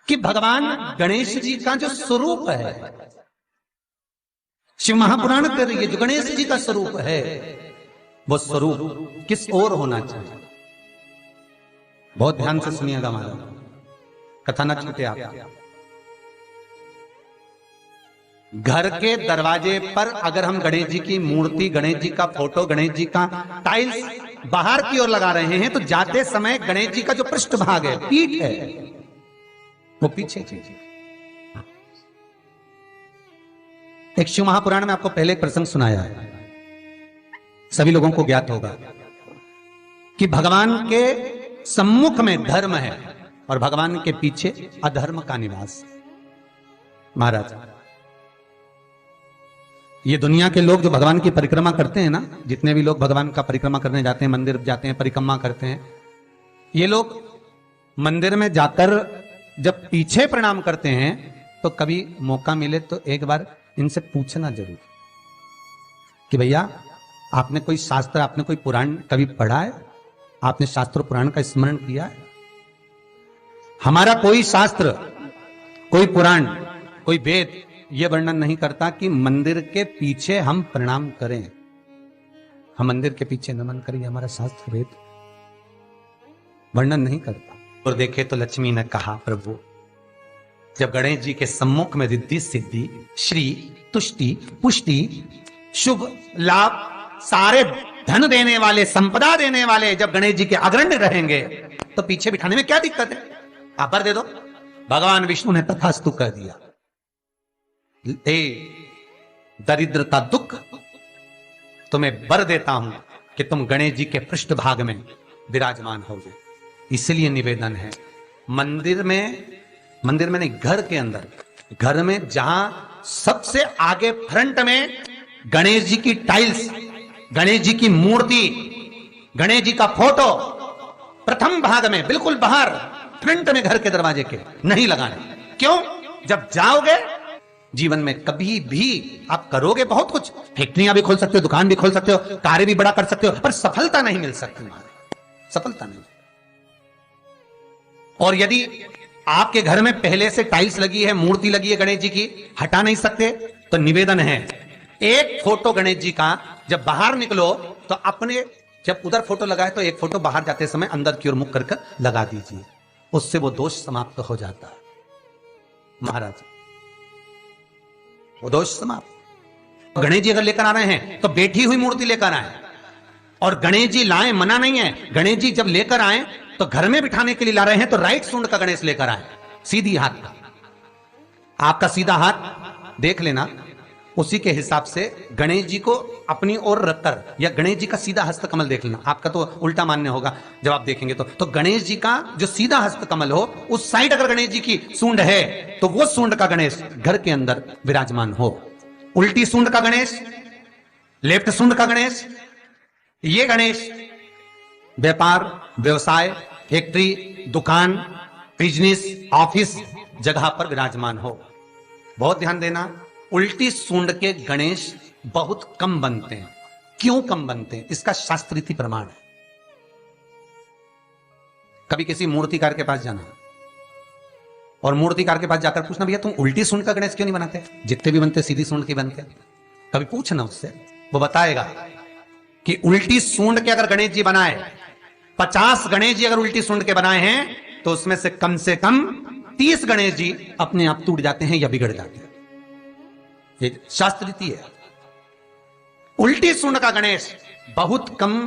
कि भगवान गणेश जी का जो स्वरूप है, शिव महापुराण कह रही है जो गणेश जी का स्वरूप है, वो स्वरूप किस ओर होना चाहिए। बहुत ध्यान से सुनिएगा महाराज, कथा ना छूटे आप। घर के दरवाजे पर अगर हम गणेश जी की मूर्ति, गणेश जी का फोटो, गणेश जी का टाइल्स बाहर की ओर लगा रहे हैं, तो जाते समय गणेश जी का जो पृष्ठभाग है, पीठ है, वो पीछे कीजिए। एक शिव महापुराण में आपको पहले एक प्रसंग सुनाया है, सभी लोगों को ज्ञात होगा कि भगवान के सम्मुख में धर्म है और भगवान के पीछे अधर्म का निवास। महाराज, ये दुनिया के लोग जो भगवान की परिक्रमा करते हैं ना, जितने भी लोग भगवान का परिक्रमा करने जाते हैं, मंदिर जाते हैं, परिक्रमा करते हैं, ये लोग मंदिर में जाकर जब पीछे प्रणाम करते हैं तो कभी मौका मिले तो एक बार इनसे पूछना जरूर कि भैया आपने कोई शास्त्र, आपने कोई पुराण कभी पढ़ा है? आपने शास्त्र पुराण का स्मरण किया है? हमारा कोई शास्त्र, कोई पुराण, कोई वेद यह वर्णन नहीं करता कि मंदिर के पीछे हम प्रणाम करें, हम मंदिर के पीछे नमन करें, हमारा शास्त्र वेद वर्णन नहीं करता। और देखे तो लक्ष्मी ने कहा, प्रभु जब गणेश जी के सम्मुख में रिद्धि सिद्धि, श्री, तुष्टि, पुष्टि, शुभ लाभ, सारे धन देने वाले, संपदा देने वाले जब गणेश जी के अग्रण्य रहेंगे तो पीछे बिठाने में क्या दिक्कत है? आप बर दे दो। भगवान विष्णु ने तथास्तु कह दिया। दरिद्रता दुख, तुम्हें बर देता हूं कि तुम गणेश जी के पृष्ठभाग में विराजमान होगे। इसलिए निवेदन है, मंदिर में नहीं, घर के अंदर, घर में जहां सबसे आगे फ्रंट में गणेश जी की टाइल्स, गणेश जी की मूर्ति, गणेश जी का फोटो प्रथम भाग में बिल्कुल बाहर फ्रंट में घर के दरवाजे के नहीं लगाने। क्यों? जब जाओगे जीवन में कभी भी आप करोगे बहुत कुछ, फैक्ट्रियां भी खोल सकते हो, दुकान भी खोल सकते हो, कार्य भी बड़ा कर सकते हो, पर सफलता नहीं मिल सकती, सफलता नहीं। और यदि आपके घर में पहले से टाइल्स लगी है, मूर्ति लगी है गणेश जी की, हटा नहीं सकते, तो निवेदन है एक फोटो गणेश जी का जब बाहर निकलो तो अपने, जब उधर फोटो लगाए तो एक फोटो बाहर जाते समय अंदर की ओर मुख करके लगा दीजिए, उससे वो दोष समाप्त हो जाता है। महाराज, वो दोष समाप्त। गणेश जी अगर लेकर आ रहे हैं तो बैठी हुई मूर्ति लेकर आए, और गणेश जी लाए मना नहीं है, गणेश जी जब लेकर आए तो घर में बिठाने के लिए ला रहे हैं तो राइट सूंड का गणेश लेकर आए, सीधी हाथ का। आपका सीधा हाथ देख लेना, उसी के हिसाब से गणेश जी को अपनी ओर रखकर, या गणेश जी का सीधा हस्त कमल देख लेना। आपका तो उल्टा मान्य होगा जब आप देखेंगे तो गणेश जी का जो सीधा हस्त कमल हो उस साइड अगर गणेश जी की सूंड है तो वो सूंड का गणेश घर के अंदर विराजमान हो। उल्टी सूंड का गणेश, लेफ्ट सूंड का गणेश, ये गणेश व्यापार, व्यवसाय, फैक्ट्री, दुकान, बिजनेस, ऑफिस जगह पर विराजमान हो। बहुत ध्यान देना, उल्टी सूंड के गणेश बहुत कम बनते हैं। क्यों कम बनते हैं? इसका शास्त्रीय प्रमाण है। कभी किसी मूर्तिकार के पास जाना और मूर्तिकार के पास जाकर पूछना, भैया तुम उल्टी सूंड का गणेश क्यों नहीं बनाते? जितने भी बनते सीधी सूंड के बनते। कभी पूछना उससे, वो बताएगा कि उल्टी सूंड के अगर गणेश जी बनाए, 50 गणेश जी अगर उल्टी सूंड के बनाए हैं तो उसमें से कम 30 गणेश जी अपने आप टूट जाते हैं या बिगड़ जाते हैं। ये शास्त्र रीति है। उल्टी सूंड का गणेश बहुत कम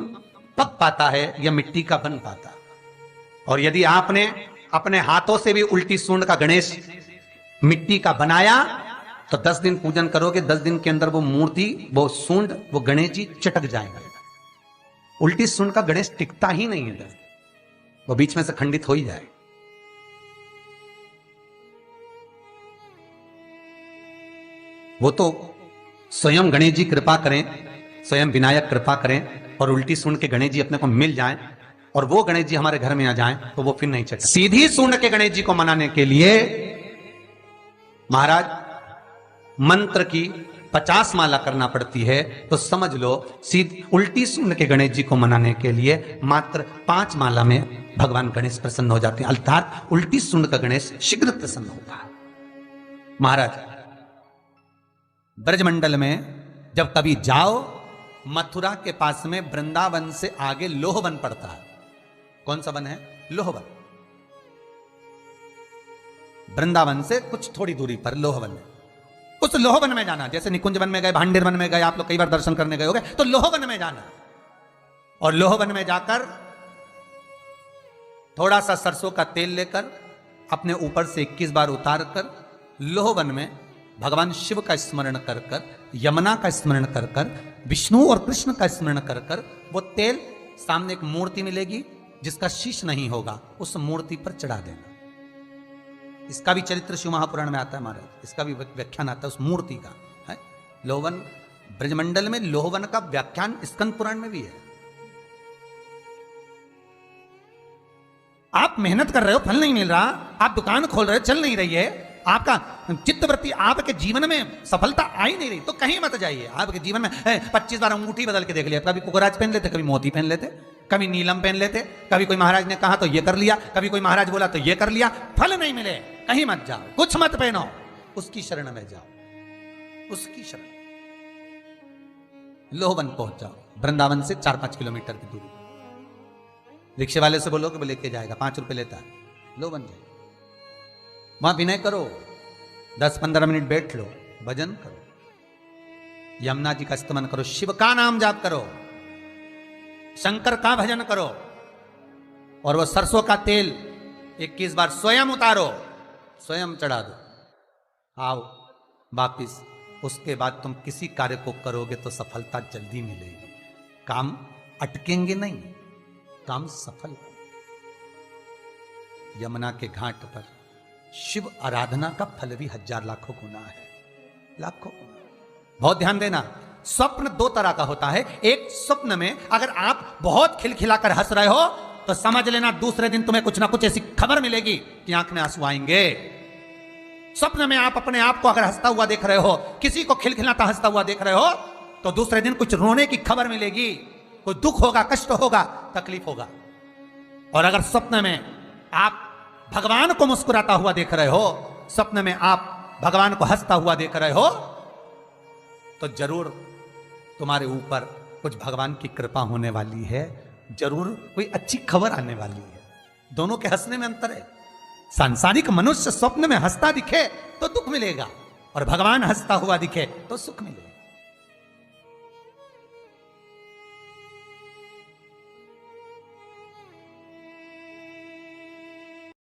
पक पाता है या मिट्टी का बन पाता। और यदि आपने अपने हाथों से भी उल्टी सूंड का गणेश मिट्टी का बनाया तो 10 दिन पूजन करोगे, 10 दिन के अंदर वो मूर्ति, वो सूंड, वो गणेश जी चटक जाएंगे। उल्टी सूंड का गणेश टिकता ही नहीं है, वो बीच में से खंडित हो ही जाए। वो तो स्वयं गणेश जी कृपा करें, स्वयं विनायक कृपा करें और उल्टी सूंड के गणेश जी अपने को मिल जाएं और वो गणेश जी हमारे घर में आ जाएं तो वो फिर नहीं चलता। सीधी सूंड के गणेश जी को मनाने के लिए महाराज मंत्र की 50 माला करना पड़ती है, तो समझ लो सीधी उल्टी सूंड के गणेश जी को मनाने के लिए मात्र 5 माला में भगवान गणेश प्रसन्न हो जाते हैं। अर्थात उल्टी सूंड का गणेश शीघ्र प्रसन्न होता है। महाराज ब्रजमंडल में जब कभी जाओ, मथुरा के पास में वृंदावन से आगे लोहवन पड़ता है। कौन सा वन है? लोहवन। वृंदावन से कुछ थोड़ी दूरी पर लोहवन है। उस लोहवन में जाना, जैसे निकुंज वन में गए, भांडेर वन में गए, आप लोग कई बार दर्शन करने गए होंगे, तो लोहवन में जाना और लोहवन में जाकर थोड़ा सा सरसों का तेल लेकर अपने ऊपर से 21 बार उतार कर लोहवन में भगवान शिव का स्मरण कर कर, यमुना का स्मरण कर कर, विष्णु और कृष्ण का स्मरण कर कर, वो तेल सामने एक मूर्ति मिलेगी जिसका शीश नहीं होगा, उस मूर्ति पर चढ़ा देना। इसका भी चरित्र शिव महापुराण में आता है महाराज, इसका भी व्याख्यान आता है उस मूर्ति का है। लोहवन ब्रजमंडल में लोहवन का व्याख्यान स्कंद पुराण में भी है। आप मेहनत कर रहे हो, फल नहीं मिल रहा, आप दुकान खोल रहे हो, चल नहीं रही है, आपका चित्तवृत्ति, आपके जीवन में सफलता आ ही नहीं रही, तो कहीं मत जाइए। आपके जीवन में 25 बार अंगूठी बदल के देख लिया, कभी पुखराज पहन लेते, कभी मोती पहन लेते, कभी नीलम पहन लेते, कभी कोई महाराज ने कहा तो ये कर लिया, कभी कोई महाराज बोला तो ये कर लिया, फल नहीं मिले, कहीं मत जाओ, कुछ मत पहनो, उसकी शरण में जाओ, उसकी शरण। लोहवन पहुंच जाओ, वृंदावन से 4-5 किलोमीटर की दूरी। रिक्शे वाले से बोलो कि वो लेके जाएगा, 5 रुपए लेता है। लोहवन जाए, वहां विनय करो, 10-15 मिनट बैठ लो, भजन करो, यमुना जी का स्तमन करो, शिव का नाम जाप करो, शंकर का भजन करो, और वो सरसों का तेल 21 बार स्वयं उतारो, स्वयं चढ़ा दो, आओ वापिस। उसके बाद तुम किसी कार्य को करोगे तो सफलता जल्दी मिलेगी, काम अटकेंगे नहीं, काम सफल। यमुना के घाट पर शिव आराधना का फल भी 1000 लाखों गुना है, लाखों गुना। बहुत ध्यान देना, स्वप्न 2 तरह का होता है। एक स्वप्न में अगर आप बहुत खिलखिलाकर हंस रहे हो तो समझ लेना दूसरे दिन तुम्हें कुछ ना कुछ ऐसी खबर मिलेगी कि आंख में आंसू आएंगे। स्वप्न में आप अपने आप को अगर हंसता हुआ देख रहे हो, किसी को खिलखिलाता हंसता हुआ देख रहे हो, तो दूसरे दिन कुछ रोने की खबर मिलेगी, कोई दुख होगा, कष्ट होगा, तकलीफ होगा। और अगर स्वप्न में आप भगवान को मुस्कुराता हुआ देख रहे हो, स्वप्न में आप भगवान को हंसता हुआ देख रहे हो, तो जरूर तुम्हारे ऊपर कुछ भगवान की कृपा होने वाली है, जरूर कोई अच्छी खबर आने वाली है। दोनों के हंसने में अंतर है। सांसारिक मनुष्य स्वप्न में हंसता दिखे तो दुख मिलेगा, और भगवान हंसता हुआ दिखे तो सुख मिलेगा।